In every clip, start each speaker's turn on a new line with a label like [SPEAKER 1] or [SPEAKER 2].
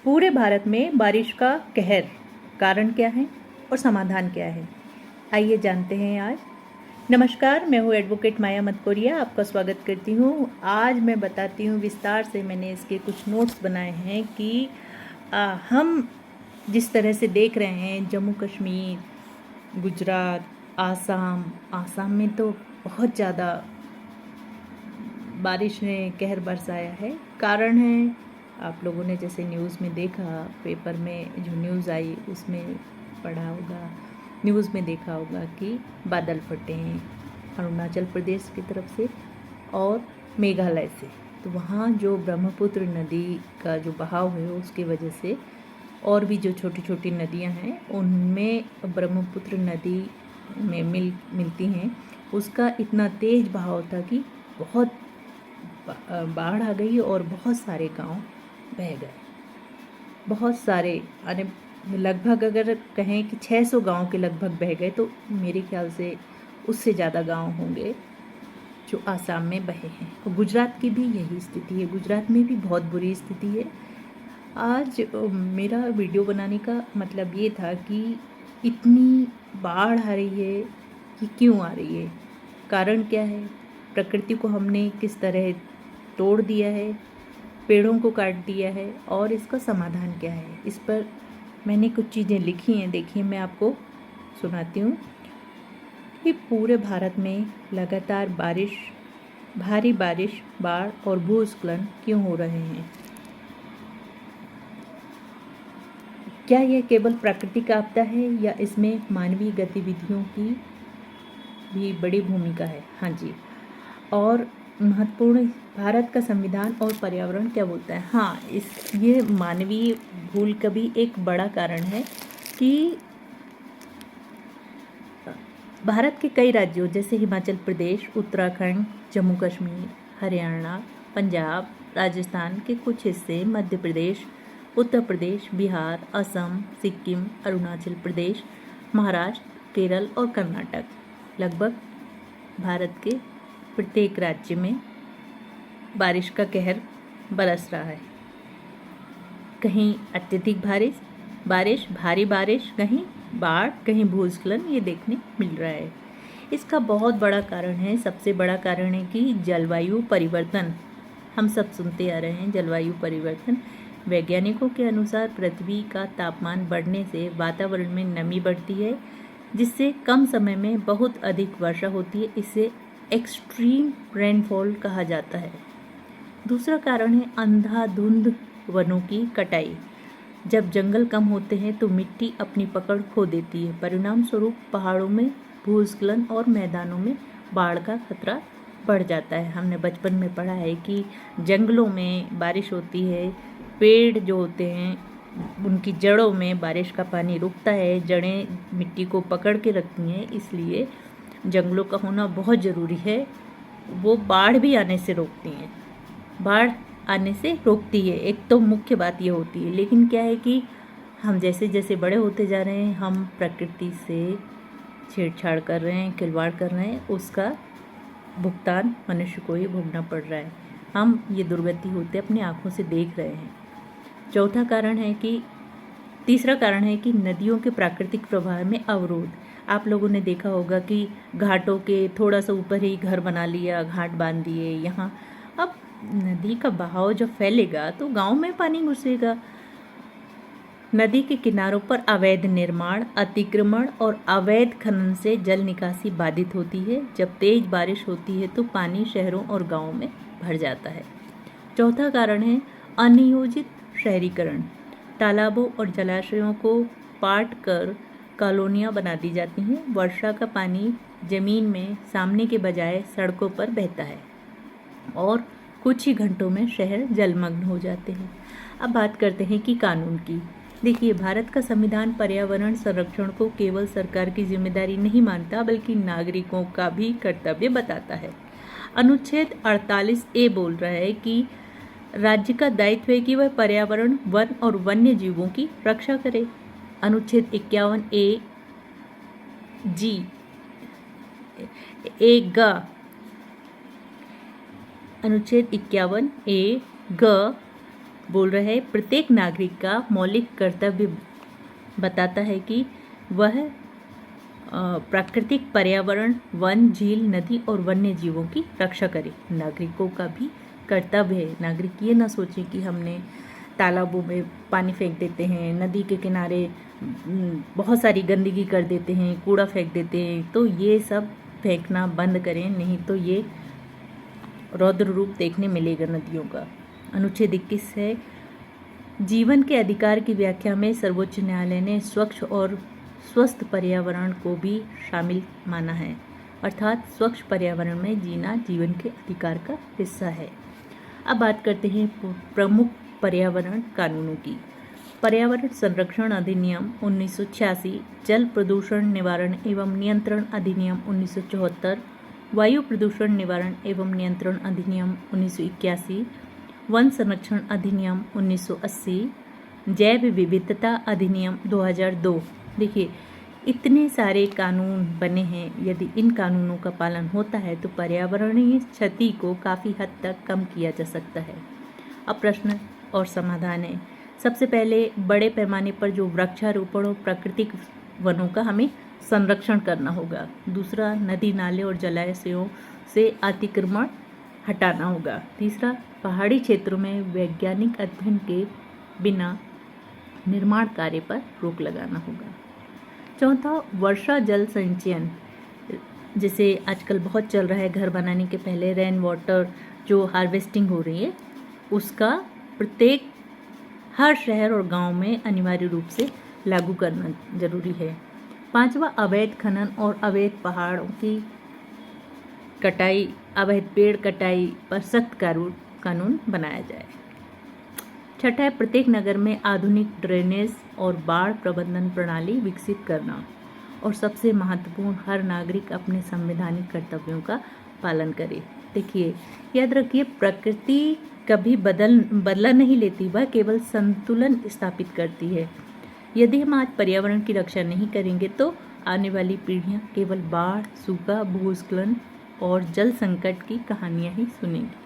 [SPEAKER 1] पूरे भारत में बारिश का कहर, कारण क्या है और समाधान क्या है, आइए जानते हैं आज। नमस्कार, मैं हूँ एडवोकेट माया मतकोरिया, आपका स्वागत करती हूँ। आज मैं बताती हूँ विस्तार से, मैंने इसके कुछ नोट्स बनाए हैं कि हम जिस तरह से देख रहे हैं जम्मू कश्मीर, गुजरात, आसाम में तो बहुत ज़्यादा बारिश ने कहर बरसाया है। कारण है, आप लोगों ने जैसे न्यूज़ में देखा, पेपर में जो न्यूज़ आई उसमें पढ़ा होगा, न्यूज़ में देखा होगा कि बादल फटे हैं अरुणाचल प्रदेश की तरफ से और मेघालय से। तो वहाँ जो ब्रह्मपुत्र नदी का जो बहाव है उसकी वजह से और भी जो छोटी छोटी नदियाँ हैं उनमें ब्रह्मपुत्र नदी में मिलती हैं, उसका इतना तेज़ बहाव था कि बहुत बाढ़ आ गई और बहुत सारे गांव बह गए। बहुत सारे यानी लगभग अगर कहें कि 600 गांव के लगभग बह गए, तो मेरे ख्याल से उससे ज़्यादा गांव होंगे जो आसाम में बहे हैं। और गुजरात की भी यही स्थिति है, गुजरात में भी बहुत बुरी स्थिति है। आज मेरा वीडियो बनाने का मतलब ये था कि इतनी बाढ़ आ रही है, कि क्यों आ रही है, कारण क्या है, प्रकृति को हमने किस तरह तोड़ दिया है, पेड़ों को काट दिया है और इसका समाधान क्या है। इस पर मैंने कुछ चीज़ें लिखी हैं, देखिए मैं आपको सुनाती हूँ कि पूरे भारत में लगातार भारी बारिश, बाढ़ और भूस्खलन क्यों हो रहे हैं। क्या यह केवल प्राकृतिक आपदा है या इसमें मानवीय गतिविधियों की भी बड़ी भूमिका है। हाँ जी, और महत्वपूर्ण, भारत का संविधान और पर्यावरण क्या बोलता है। हाँ, ये मानवीय भूल का भी एक बड़ा कारण है कि भारत के कई राज्यों जैसे हिमाचल प्रदेश, उत्तराखंड, जम्मू कश्मीर, हरियाणा, पंजाब, राजस्थान के कुछ हिस्से, मध्य प्रदेश, उत्तर प्रदेश, बिहार, असम, सिक्किम, अरुणाचल प्रदेश, महाराष्ट्र, केरल और कर्नाटक, लगभग भारत के प्रत्येक राज्य में बारिश का कहर बरस रहा है। कहीं अत्यधिक बारिश, भारी बारिश, कहीं बाढ़, कहीं भूस्खलन, ये देखने मिल रहा है। इसका बहुत बड़ा कारण है, सबसे बड़ा कारण है कि जलवायु परिवर्तन। हम सब सुनते आ रहे हैं जलवायु परिवर्तन। वैज्ञानिकों के अनुसार पृथ्वी का तापमान बढ़ने से वातावरण में नमी बढ़ती है, जिससे कम समय में बहुत अधिक वर्षा होती है। इसे एक्सट्रीम रेनफॉल कहा जाता है। दूसरा कारण है अंधाधुंध वनों की कटाई। जब जंगल कम होते हैं तो मिट्टी अपनी पकड़ खो देती है, परिणाम स्वरूप पहाड़ों में भूस्खलन और मैदानों में बाढ़ का खतरा बढ़ जाता है। हमने बचपन में पढ़ा है कि जंगलों में बारिश होती है, पेड़ जो होते हैं उनकी जड़ों में बारिश का पानी रुकता है, जड़ें मिट्टी को पकड़ के रखती हैं, इसलिए जंगलों का होना बहुत ज़रूरी है। वो बाढ़ भी आने से रोकती हैं, बाढ़ आने से रोकती है, एक तो मुख्य बात ये होती है। लेकिन क्या है कि हम जैसे जैसे बड़े होते जा रहे हैं, हम प्रकृति से छेड़छाड़ कर रहे हैं, खिलवाड़ कर रहे हैं, उसका भुगतान मनुष्य को ही भोगना पड़ रहा है। हम ये दुर्गति होते अपनी आँखों से देख रहे हैं। तीसरा कारण है कि नदियों के प्राकृतिक प्रवाह में अवरोध। आप लोगों ने देखा होगा कि घाटों के थोड़ा सा ऊपर ही घर बना लिया, घाट बांध दिए यहाँ। अब नदी का बहाव जब फैलेगा तो गांव में पानी घुसेगा। नदी के किनारों पर अवैध निर्माण, अतिक्रमण और अवैध खनन से जल निकासी बाधित होती है। जब तेज बारिश होती है तो पानी शहरों और गांवों में भर जाता है। चौथा कारण है अनियोजित शहरीकरण। तालाबों और जलाशयों को पाट कर कॉलोनियाँ बना दी जाती हैं। वर्षा का पानी जमीन में सामने के बजाय सड़कों पर बहता है और कुछ ही घंटों में शहर जलमग्न हो जाते हैं। अब बात करते हैं कि कानून की। देखिए, भारत का संविधान पर्यावरण संरक्षण को केवल सरकार की जिम्मेदारी नहीं मानता, बल्कि नागरिकों का भी कर्तव्य बताता है। अनुच्छेद 48A बोल रहा है कि राज्य का दायित्व है कि वह पर्यावरण, वन और वन्य जीवों की रक्षा करे। अनुच्छेद 51A अनुच्छेद 51A ग बोल रहे हैं, प्रत्येक नागरिक का मौलिक कर्तव्य बताता है कि वह प्राकृतिक पर्यावरण, वन, झील, नदी और वन्य जीवों की रक्षा करे। नागरिकों का भी कर्तव्य है। नागरिक ये ना सोचें कि हमने तालाबों में पानी फेंक देते हैं, नदी के किनारे बहुत सारी गंदगी कर देते हैं, कूड़ा फेंक देते हैं, तो ये सब फेंकना बंद करें, नहीं तो ये रौद्र रूप देखने मिलेगा नदियों का। अनुच्छेद 21 है, जीवन के अधिकार की व्याख्या में सर्वोच्च न्यायालय ने स्वच्छ और स्वस्थ पर्यावरण को भी शामिल माना है, अर्थात स्वच्छ पर्यावरण में जीना जीवन के अधिकार का हिस्सा है। अब बात करते हैं प्रमुख पर्यावरण कानूनों की। पर्यावरण संरक्षण अधिनियम 1986, जल प्रदूषण निवारण एवं नियंत्रण अधिनियम 1974, वायु प्रदूषण निवारण एवं नियंत्रण अधिनियम 1981, वन संरक्षण अधिनियम 1980, जैव विविधता अधिनियम 2002। देखिए, इतने सारे कानून बने हैं। यदि इन कानूनों का पालन होता है तो पर्यावरणीय क्षति को काफ़ी हद तक कम किया जा सकता है। अब प्रश्न और समाधान है। सबसे पहले, बड़े पैमाने पर जो वृक्षारोपण और प्राकृतिक वनों का हमें संरक्षण करना होगा। दूसरा, नदी नाले और जलाशयों से अतिक्रमण हटाना होगा। तीसरा, पहाड़ी क्षेत्रों में वैज्ञानिक अध्ययन के बिना निर्माण कार्य पर रोक लगाना होगा। चौथा, वर्षा जल संचयन, जैसे आजकल बहुत चल रहा है, घर बनाने के पहले रेन वाटर जो हार्वेस्टिंग हो रही है, उसका प्रत्येक हर शहर और गांव में अनिवार्य रूप से लागू करना जरूरी है। पांचवा, अवैध खनन और अवैध पहाड़ों की कटाई, अवैध पेड़ कटाई पर सख्त कानून बनाया जाए। छठा है, प्रत्येक नगर में आधुनिक ड्रेनेज और बाढ़ प्रबंधन प्रणाली विकसित करना। और सबसे महत्वपूर्ण, हर नागरिक अपने संवैधानिक कर्तव्यों का पालन करे। देखिए, याद रखिए, प्रकृति कभी बदला नहीं लेती, वह केवल संतुलन स्थापित करती है। यदि हम आज पर्यावरण की रक्षा नहीं करेंगे तो आने वाली पीढ़ियां केवल बाढ़, सूखा, भूस्खलन और जल संकट की कहानियां ही सुनेंगी।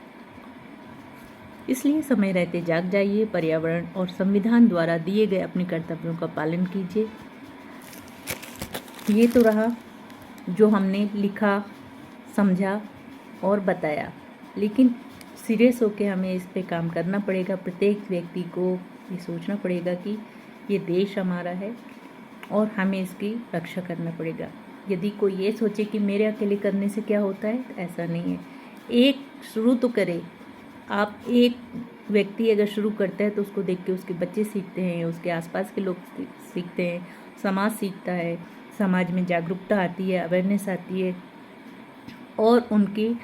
[SPEAKER 1] इसलिए समय रहते जाग जाइए, पर्यावरण और संविधान द्वारा दिए गए अपने कर्तव्यों का पालन कीजिए। ये तो रहा जो हमने लिखा, समझा और बताया, लेकिन सीरियस होकर हमें इस पे काम करना पड़ेगा। प्रत्येक व्यक्ति को ये सोचना पड़ेगा कि ये देश हमारा है और हमें इसकी रक्षा करना पड़ेगा। यदि कोई ये सोचे कि मेरे अकेले करने से क्या होता है, तो ऐसा नहीं है। एक शुरू तो करे। आप एक व्यक्ति अगर शुरू करता है तो उसको देख के उसके बच्चे सीखते हैं, उसके आसपास के लोग सीखते हैं, समाज सीखता है, समाज में जागरूकता आती है, अवेयरनेस आती है। और उनकी,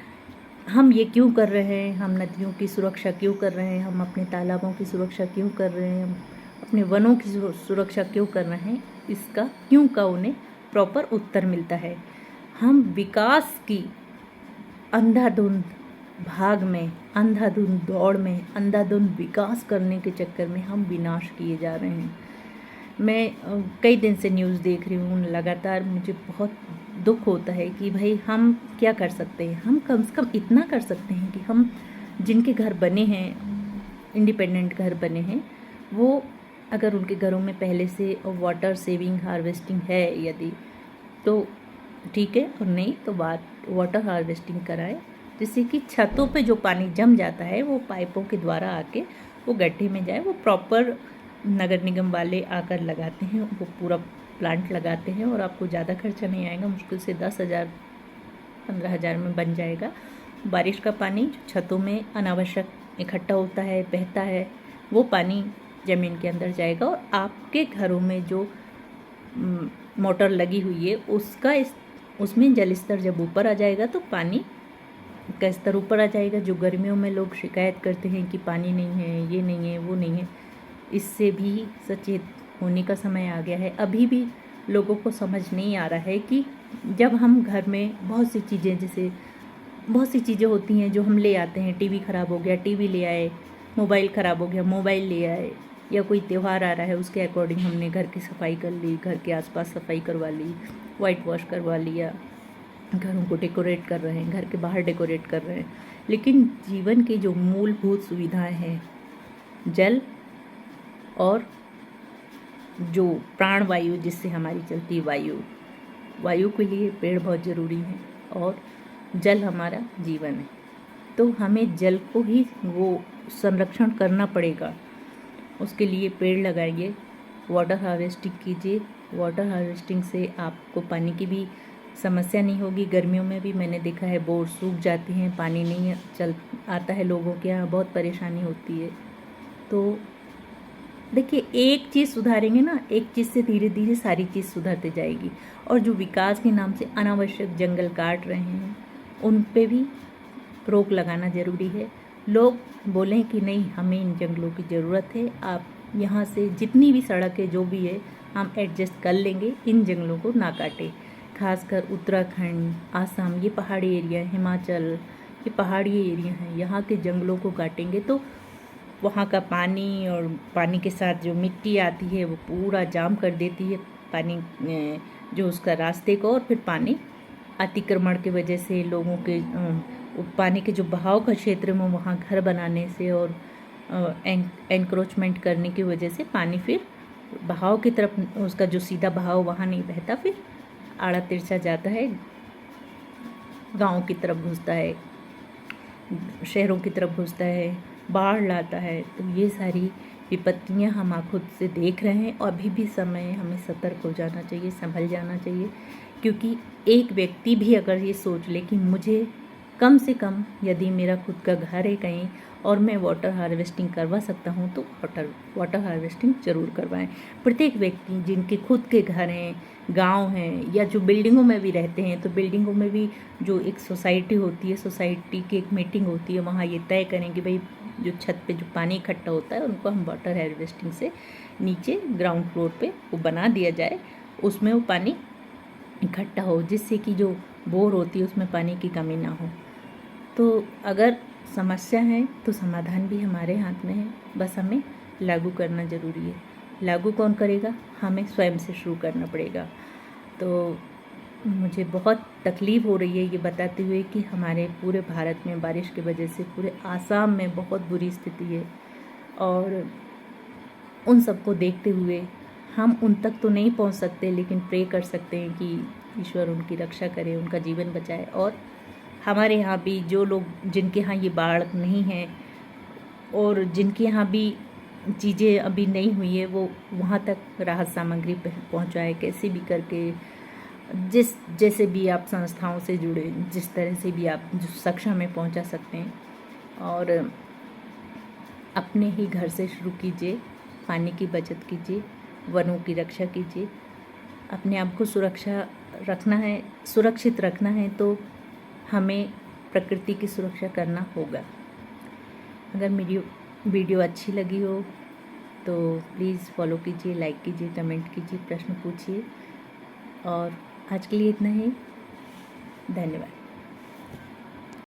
[SPEAKER 1] हम ये क्यों कर रहे हैं, हम नदियों की सुरक्षा क्यों कर रहे हैं, हम अपने तालाबों की सुरक्षा क्यों कर रहे हैं, हम अपने वनों की सुरक्षा क्यों कर रहे हैं, इसका क्यों का उन्हें प्रॉपर उत्तर मिलता है। हम विकास की अंधाधुंध भाग में, अंधाधुंध दौड़ में, अंधाधुंध विकास करने के चक्कर में हम विनाश किए जा रहे हैं। मैं कई दिन से न्यूज़ देख रही हूँ लगातार, मुझे बहुत दुख होता है कि भाई हम क्या कर सकते हैं। हम कम से कम इतना कर सकते हैं कि हम जिनके घर बने हैं, इंडिपेंडेंट घर बने हैं, वो अगर उनके घरों में पहले से वाटर सेविंग हार्वेस्टिंग है यदि, तो ठीक है, और नहीं तो वाटर हार्वेस्टिंग कराएं, जिससे कि छतों पे जो पानी जम जाता है वो पाइपों के द्वारा आके वो गड्ढे में जाए। वो प्रॉपर नगर निगम वाले आकर लगाते हैं, वो पूरा प्लांट लगाते हैं और आपको ज़्यादा खर्चा नहीं आएगा, मुश्किल से 10,000 15,000 में बन जाएगा। बारिश का पानी जो छतों में अनावश्यक इकट्ठा होता है, बहता है, वो पानी ज़मीन के अंदर जाएगा और आपके घरों में जो मोटर लगी हुई है उसमें जल स्तर जब ऊपर आ जाएगा तो पानी का स्तर ऊपर आ जाएगा। जो गर्मियों में लोग शिकायत करते हैं कि पानी नहीं है, ये नहीं है, वो नहीं है, इससे भी सचेत होने का समय आ गया है। अभी भी लोगों को समझ नहीं आ रहा है कि जब हम घर में बहुत सी चीज़ें होती हैं जो हम ले आते हैं। टीवी ख़राब हो गया, टीवी ले आए, मोबाइल ख़राब हो गया, मोबाइल ले आए, या कोई त्यौहार आ रहा है उसके अकॉर्डिंग हमने घर की सफाई कर ली, घर के आसपास सफाई करवा ली, वाइट वॉश करवा लिया, घरों को डेकोरेट कर रहे हैं, घर के बाहर डेकोरेट कर रहे हैं। लेकिन जीवन की जो मूलभूत सुविधाएं हैं जल और जो प्राणवायु जिससे हमारी चलती वायु के लिए पेड़ बहुत ज़रूरी हैं और जल हमारा जीवन है। तो हमें जल को ही वो संरक्षण करना पड़ेगा। उसके लिए पेड़ लगाइए, वाटर हार्वेस्टिंग कीजिए। वाटर हार्वेस्टिंग से आपको पानी की भी समस्या नहीं होगी। गर्मियों में भी मैंने देखा है बोर सूख जाती हैं, पानी नहीं चल आता है, लोगों के यहाँ बहुत परेशानी होती है। तो देखिए, एक चीज़ सुधारेंगे ना, एक चीज़ से धीरे धीरे सारी चीज़ सुधरती जाएगी। और जो विकास के नाम से अनावश्यक जंगल काट रहे हैं उन पे भी रोक लगाना ज़रूरी है। लोग बोलें कि नहीं, हमें इन जंगलों की ज़रूरत है, आप यहाँ से जितनी भी सड़क है जो भी है हम एडजस्ट कर लेंगे, इन जंगलों को ना काटें। खासकर उत्तराखंड, आसाम, ये पहाड़ी एरिया है, हिमाचल, ये पहाड़ी एरिया हैं, यहाँ के जंगलों को काटेंगे तो वहाँ का पानी और पानी के साथ जो मिट्टी आती है वो पूरा जाम कर देती है पानी जो उसका रास्ते को, और फिर पानी अतिक्रमण की वजह से लोगों के पानी के जो बहाव का क्षेत्र में वहाँ घर बनाने से और एनक्रोचमेंट करने की वजह से पानी फिर बहाव की तरफ, उसका जो सीधा बहाव वहाँ नहीं बहता, फिर आड़ा तिरछा जाता है, गाँव की तरफ घुसता है, शहरों की तरफ घुसता है, बाढ़ लाता है। तो ये सारी विपत्तियां हम खुद से देख रहे हैं और अभी भी समय है, हमें सतर्क हो जाना चाहिए, संभल जाना चाहिए। क्योंकि एक व्यक्ति भी अगर ये सोच ले कि मुझे कम से कम यदि मेरा खुद का घर है कहीं और मैं वाटर हार्वेस्टिंग करवा सकता हूँ तो वाटर हार्वेस्टिंग ज़रूर करवाएं। प्रत्येक व्यक्ति जिनके खुद के घर हैं, गांव हैं, या जो बिल्डिंगों में भी रहते हैं, तो बिल्डिंगों में भी जो एक सोसाइटी होती है, सोसाइटी की एक मीटिंग होती है, वहाँ ये तय करें कि भाई जो छत पे जो पानी इकट्ठा होता है उनको हम वाटर हार्वेस्टिंग से नीचे ग्राउंड फ्लोर पे वो बना दिया जाए, उसमें वो पानी इकट्ठा हो, जिससे कि जो बोर होती है उसमें पानी की कमी ना हो। तो अगर समस्या है तो समाधान भी हमारे हाथ में है, बस हमें लागू करना ज़रूरी है। लागू कौन करेगा? हमें स्वयं से शुरू करना पड़ेगा। तो मुझे बहुत तकलीफ़ हो रही है ये बताते हुए कि हमारे पूरे भारत में बारिश की वजह से पूरे आसाम में बहुत बुरी स्थिति है, और उन सबको देखते हुए हम उन तक तो नहीं पहुंच सकते, लेकिन प्रे कर सकते हैं कि ईश्वर उनकी रक्षा करे, उनका जीवन बचाए। और हमारे यहाँ भी जो लोग जिनके यहाँ ये बाढ़ नहीं है और जिनके यहाँ भी चीज़ें अभी नहीं हुई है, वो वहाँ तक राहत सामग्री पहुँचाए, कैसे भी करके, जैसे भी आप संस्थाओं से जुड़े, जिस तरह से भी आप जो सक्षम में पहुँचा सकते हैं, और अपने ही घर से शुरू कीजिए। पानी की बचत कीजिए, वनों की रक्षा कीजिए। अपने आप को सुरक्षित रखना है तो हमें प्रकृति की सुरक्षा करना होगा। अगर मेरी वीडियो अच्छी लगी हो तो प्लीज़ फॉलो कीजिए, लाइक कीजिए, कमेंट कीजिए, प्रश्न पूछिए। और आज के लिए इतना ही। धन्यवाद।